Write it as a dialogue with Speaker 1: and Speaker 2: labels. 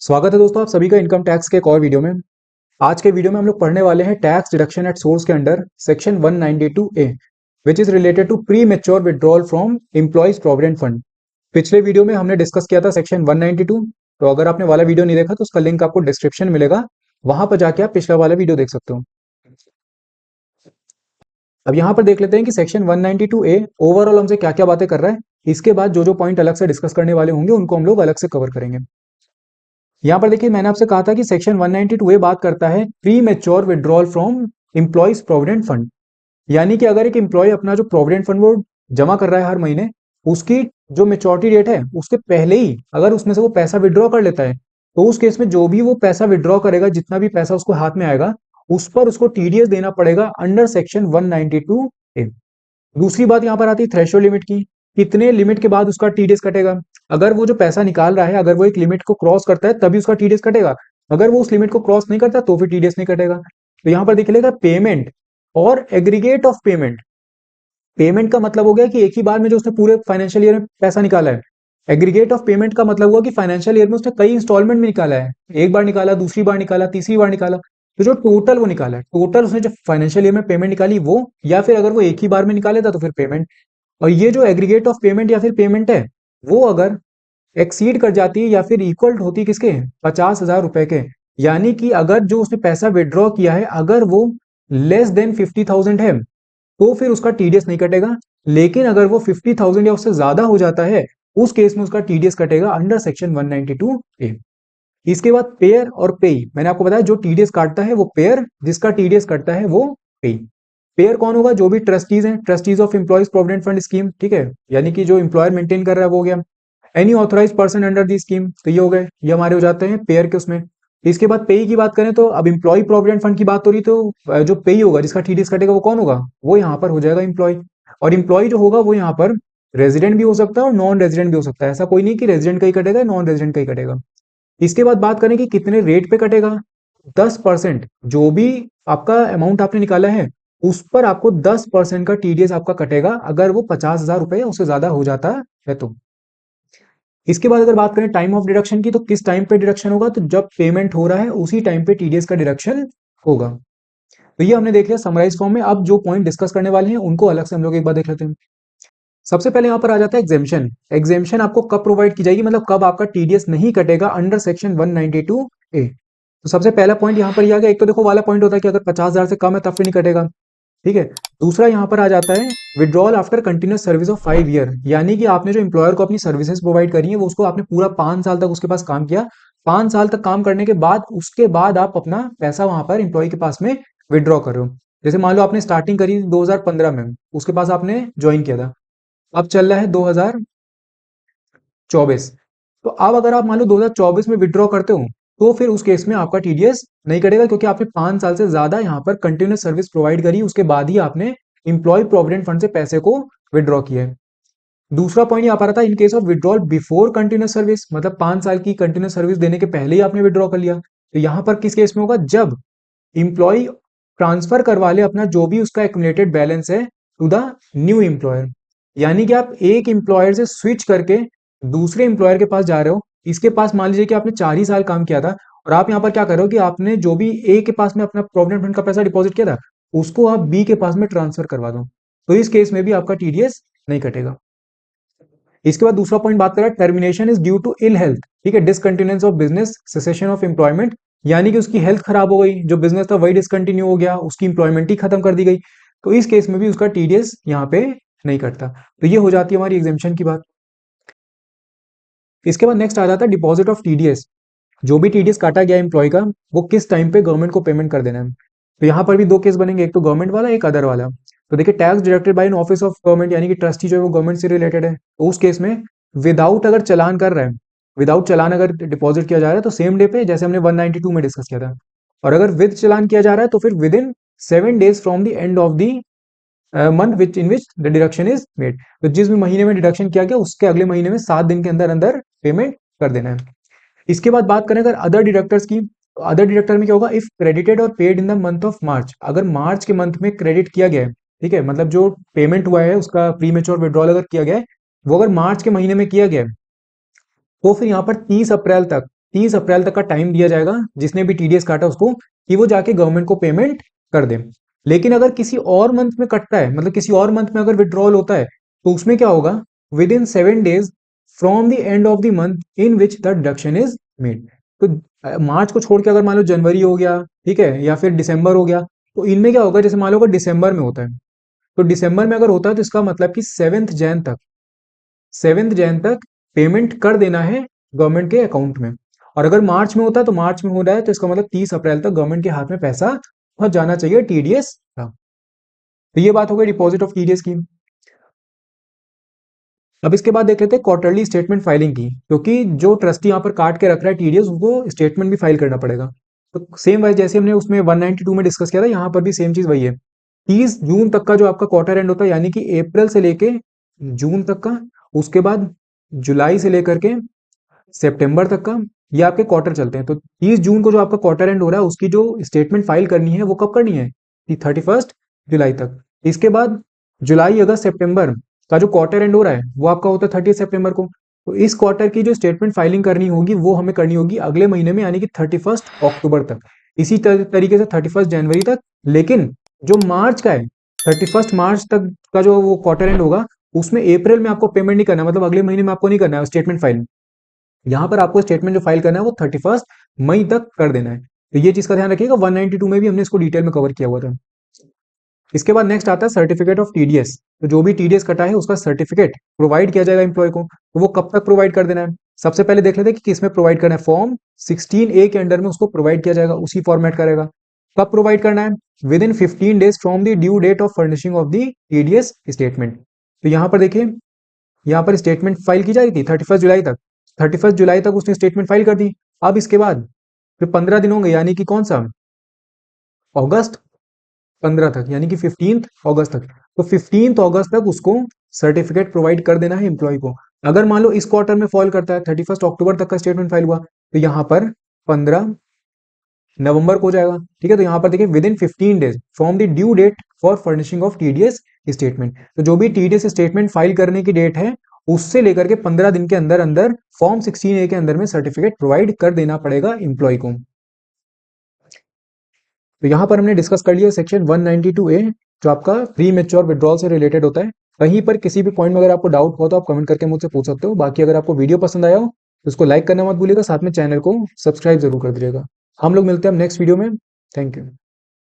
Speaker 1: स्वागत है दोस्तों आप सभी का इनकम टैक्स के एक और वीडियो में। आज के वीडियो में हम लोग पढ़ने वाले हैं टैक्स डिडक्शन एट सोर्स के under section 192 A which is related to premature withdrawal from employees provident fund. पिछले वीडियो में हमने डिस्कस किया था सेक्शन 192। तो अगर आपने वाला वीडियो नहीं देखा तो उसका लिंक आपको डिस्क्रिप्शन में मिलेगा, वहां पर जाके आप पिछला वाला वीडियो देख सकते हो। अब यहाँ पर देख लेते हैं कि सेक्शन 192 ए ओवरऑल हमसे क्या क्या बातें कर रहा है। इसके बाद जो जो पॉइंट अलग से डिस्कस करने वाले होंगे उनको हम लोग अलग से कवर करेंगे। यहाँ पर देखिए मैंने आपसे कहा था कि सेक्शन 192 ए बात करता है pre mature withdrawal from employees provident fund. यानी कि अगर एक एम्प्लॉय अपना जो प्रोविडेंट फंड वो जमा कर रहा है हर महीने, उसकी जो मेच्योरिटी डेट है उसके पहले ही अगर उसमें से वो पैसा विड्रॉ कर लेता है, तो उस केस में जो भी वो पैसा विड्रॉ करेगा, जितना भी पैसा उसको हाथ में आएगा, उस पर उसको टीडीएस देना पड़ेगा अंडर सेक्शन 192 ए। दूसरी बात यहाँ पर आती है थ्रेशोल्ड लिमिट की। कितने लिमिट के बाद उसका टीडीएस कटेगा। अगर वो जो पैसा निकाल रहा है अगर वो एक लिमिट को क्रॉस करता है तभी उसका टीडीएस कटेगा। अगर वो उस लिमिट को क्रॉस नहीं करता तो फिर टीडीएस नहीं कटेगा। तो यहाँ पर देख लेगा पेमेंट और एग्रीगेट ऑफ पेमेंट। पेमेंट का मतलब हो गया कि एक ही बार में जो उसने पूरे फाइनेंशियल ईयर में पैसा निकाला है। एग्रीगेट ऑफ पेमेंट का मतलब हुआ कि फाइनेंशियल ईयर में उसने कई इंस्टॉलमेंट में निकाला है, एक बार निकाला, दूसरी बार निकाला, तीसरी बार निकाला। तो जो टोटल वो निकाला है, टोटल उसने जो फाइनेंशियल ईयर में पेमेंट निकाली वो, या फिर अगर वो एक ही बार में निकाले था तो फिर पेमेंट। और ये जो एग्रीगेट ऑफ पेमेंट या फिर पेमेंट है, वो अगर एक्सीड कर जाती है या फिर इक्वल होती है किसके, 50,000 रुपए के। यानी कि अगर जो उसने पैसा विड्रॉ किया है अगर वो लेस देन 50,000 है तो फिर उसका टीडीएस नहीं कटेगा। लेकिन अगर वो 50,000 या उससे ज्यादा हो जाता है, उस केस में उसका टीडीएस कटेगा अंडर सेक्शन 192 ए। इसके बाद पेयर और पेई, मैंने आपको बताया जो टीडीएस काटता है वो पेयर, जिसका टीडीएस कटता है वो पेई। पेयर कौन होगा, जो भी ट्रस्टीज हैं, trustees of employees provident fund scheme, ठीक है, यानी कि जो एम्प्लॉयर मेंटेन कर रहा है वो हो गया। Any authorise person under the scheme, तो ये हो गए, ये हमारे हो जाते हैं पेयर के उसमें। इसके बाद पेई की बात करें तो अब एम्प्लॉय प्रोविडेंट फंड की बात हो रही, तो जो पेई होगा जिसका टीडीएस कटेगा वो कौन होगा, वो यहाँ पर हो जाएगा एम्प्लॉय। और एम्प्लॉय जो होगा वो यहाँ पर रेजिडेंट भी हो सकता है और नॉन रेजिडेंट भी हो सकता है। ऐसा कोई नहीं कि रेजिडेंट का ही कटेगा, नॉन रेजिडेंट का ही कटेगा। इसके बाद बात करें कि कितने रेट पे कटेगा। 10%, जो भी आपका अमाउंट आपने निकाला है उस पर आपको 10% का टीडीएस आपका कटेगा, अगर वो 50,000 रुपए उससे ज्यादा हो जाता है तो। इसके बाद अगर बात करें टाइम ऑफ डिडक्शन की, तो किस टाइम पे डिडक्शन होगा, तो जब पेमेंट हो रहा है उसी टाइम पे टीडीएस का डिडक्शन होगा। तो ये हमने देख लिया समराइज फॉर्म में। अब जो पॉइंट डिस्कस करने वाले हैं उनको अलग से हम लोग एक बार देख लेते हैं। सबसे पहले यहाँ पर आ जाता है एग्जेम्पशन। एग्जेम्पशन आपको कब प्रोवाइड की जाएगी, मतलब कब आपका टीडीएस नहीं कटेगा अंडर सेक्शन 192 ए। तो सबसे पहला पॉइंट यहाँ पर ये आ गया। एक तो देखो वाला पॉइंट होता है कि अगर 50,000 से कम है तब फिर नहीं कटेगा, ठीक है। दूसरा यहाँ पर आ जाता है withdrawal after continuous service of 5 year, यानी कि आपने जो एम्प्लॉयर को अपनी सर्विसेज प्रोवाइड करी है वो उसको आपने पूरा 5 साल तक उसके पास काम किया। 5 साल तक काम करने के बाद उसके बाद आप अपना पैसा वहां पर एम्प्लॉय के पास में विड्रॉ कर रहे हो। जैसे मान लो आपने स्टार्टिंग करी 2015 में, उसके पास आपने ज्वाइन किया था, अब चल रहा है 2024। तो अब अगर आप मान लो 2024 में विड्रॉ करते हो तो फिर उस केस में आपका टीडीएस नहीं कटेगा, क्योंकि आपने 5 साल से ज्यादा यहाँ पर कंटिन्यूस सर्विस प्रोवाइड करी, उसके बाद ही आपने इंप्लॉय प्रोविडेंट फंड से पैसे को विड्रॉ किया है। दूसरा पॉइंट यहाँ पर आता है in case of withdrawal before continuous service, मतलब 5 साल की कंटिन्यूस सर्विस देने के पहले ही आपने विड्रॉ कर लिया। तो यहाँ पर किस केस में होगा, जब इंप्लॉय ट्रांसफर करवा ले अपना जो भी उसका एक्यूमुलेटेड बैलेंस है टू द न्यू एम्प्लॉयर। यानी कि आप एक एम्प्लॉयर से स्विच करके दूसरे एम्प्लॉयर के पास जा रहे हो। इसके पास मान लीजिए कि आपने 4 ही साल काम किया था और आप यहाँ पर क्या कर रहे हो कि आपने जो भी ए के पास में अपना प्रोविडेंट फंड का पैसा डिपॉजिट किया था उसको आप बी के पास में ट्रांसफर करवा दो, तो इस केस में भी आपका टीडीएस नहीं कटेगा। इसके बाद दूसरा पॉइंट बात करें termination is due to ill health, ठीक है, discontinuance of business, cessation of employment, यानी कि उसकी हेल्थ खराब हो गई, जो बिजनेस था वही डिसकंटिन्यू हो गया, उसकी इंप्लॉयमेंट ही खत्म कर दी गई, तो इस केस में भी उसका टीडीएस यहाँ पे नहीं कटता। तो ये हो जाती है हमारी एग्जेम्पशन की बात। इसके बाद नेक्स्ट आ जाता है डिपॉजिट ऑफ टीडीएस। जो भी टीडीएस काटा गया एम्प्लॉय का वो किस टाइम पे गवर्नमेंट को पेमेंट कर देना है। तो यहाँ पर भी दो केस बनेंगे, एक तो गवर्नमेंट वाला, एक अदर वाला। तो देखिए tax deducted by an office of government, यानी कि ट्रस्टी जो है वो गवर्नमेंट से रिलेटेड है, तो उस केस में विदाउट अगर चालान कर रहा है, विदाउट चालान अगर डिपॉजिट किया जा रहा है तो सेम डे पे, जैसे हमने 192 में डिस्कस किया था। और अगर विद चालान किया जा रहा है तो फिर with in 7 days from the end of the month which in which the deduction is made. तो जिस भी महीने में डिडक्शन किया गया उसके अगले महीने में 7 दिन के अंदर अंदर पेमेंट कर देना है। इसके बाद बात करें अगर अदर डिडक्टर्स की, तो अदर डिडक्टर में क्या होगा, इफ क्रेडिटेड और paid in the month of March, अगर मार्च के मंथ में क्रेडिट किया गया है, ठीक है, मतलब जो पेमेंट हुआ है उसका प्री मेच्योर विड्रॉल अगर किया गया है वो अगर मार्च के महीने में किया गया है, तो फिर यहाँ पर 30 अप्रैल तक 30 अप्रैल तक का टाइम दिया जाएगा जिसने भी टीडीएस काटा उसको, कि वो जाके गवर्नमेंट को पेमेंट कर दे। लेकिन अगर किसी और मंथ में कटता है, मतलब किसी और मंथ में अगर विड्रॉल होता है, तो उसमें क्या होगा, with in 7 days from the end of the month in which the deduction is made. तो मार्च को छोड़ के अगर मान लो जनवरी हो गया, ठीक है, या फिर दिसंबर हो गया, तो इनमें क्या होगा, जैसे मान लो अगर दिसंबर में होता है, तो दिसंबर में अगर होता है तो इसका मतलब कि 7 जैन तक पेमेंट कर देना है गवर्नमेंट के अकाउंट में। और अगर मार्च में होता है तो मार्च में हो रहा है तो इसका मतलब 30 अप्रैल तक गवर्नमेंट के हाथ में पैसा पहुंच जाना चाहिए टीडीएस का। तो ये बात हो गई डिपॉजिट ऑफ टीडीएस की। अब इसके बाद देख लेते हैं क्वार्टरली स्टेटमेंट फाइलिंग की, क्योंकि जो ट्रस्टी यहाँ पर काट के रख रहा है टीडीएस, उसको स्टेटमेंट भी फाइल करना पड़ेगा। तो सेम वाइज जैसे हमने उसमें 192 में डिस्कस किया था, यहाँ पर भी सेम चीज वही है। 30 जून तक का जो आपका क्वार्टर एंड होता है, यानी कि अप्रैल से लेके जून तक का, उसके बाद जुलाई से लेकर के सितंबर तक का, ये आपके क्वार्टर चलते हैं। तो 30 जून को जो आपका क्वार्टर एंड हो रहा है उसकी जो स्टेटमेंट फाइल करनी है वो कब करनी है, 31 जुलाई तक। इसके बाद जुलाई अगस्त सितंबर का जो क्वार्टर एंड हो रहा है वो आपका होता है 30 सितंबर को। तो इस क्वार्टर की जो स्टेटमेंट फाइलिंग करनी होगी वो हमें करनी होगी अगले महीने में, यानी कि 31 अक्टूबर तक। इसी तरीके से 31 जनवरी तक। लेकिन जो मार्च का है, 31 मार्च तक का जो वो क्वार्टर एंड होगा, उसमें अप्रैल में आपको पेमेंट नहीं करना, मतलब अगले महीने में आपको नहीं करना है स्टेटमेंट फाइल। यहाँ पर आपको स्टेटमेंट जो फाइल करना है वो 31 मई तक कर देना है। तो ये चीज का ध्यान रखिएगा, 192 में भी हमने इसको डिटेल में कवर किया हुआ था। इसके बाद नेक्स्ट आता है सर्टिफिकेट ऑफ टीडीएस। तो जो भी टीडीएस कटा है उसका सर्टिफिकेट प्रोवाइड किया जाएगा एम्प्लॉय को। तो वो कब तक प्रोवाइड कर देना है, सबसे पहले देख लेते हैं कि किसमें प्रोवाइड करना है। फॉर्म 16A के अंडर में उसको प्रोवाइड किया जाएगा, उसी फॉर्मेट का रहेगा। कब प्रोवाइड करना है, within 15 days from the due date of furnishing of the TDS statement. तो यहाँ पर देखिए, यहाँ पर स्टेटमेंट फाइल की जा रही थी 31 जुलाई तक, 31 जुलाई तक उसने स्टेटमेंट फाइल कर दी। अब इसके बाद फिर 15 दिन होंगे, यानी कि कौन सा, अगस्त 15 तक, यानी कि 15 अगस्त तक। तो 15 अगस्त तक उसको सर्टिफिकेट प्रोवाइड कर देना है एम्प्लॉय को। अगर मान लो इस क्वार्टर में फॉल करता है, 31 अक्टूबर तक का स्टेटमेंट फाइल हुआ, तो यहाँ पर 15 नवंबर को हो जाएगा। ठीक है, तो यहाँ पर देखिए within 15 days from the due date for furnishing of TDS statement. तो जो भी टीडीएस स्टेटमेंट फाइल करने की डेट है, उससे लेकर के 15 दिन के अंदर अंदर फॉर्म 16A के अंदर में सर्टिफिकेट प्रोवाइड कर देना पड़ेगा एम्प्लॉय को। तो यहाँ पर हमने डिस्कस कर लिया सेक्शन 192A, जो आपका प्री मेच्योर विड्रॉल से रिलेटेड होता है। कहीं पर किसी भी पॉइंट में अगर आपको डाउट हो तो आप कमेंट करके मुझसे पूछ सकते हो। बाकी अगर आपको वीडियो पसंद आया हो तो उसको लाइक करना मत भूलिएगा, साथ में चैनल को सब्सक्राइब जरूर कर दीजिएगा। हम लोग मिलते हैं नेक्स्ट वीडियो में। Thank you.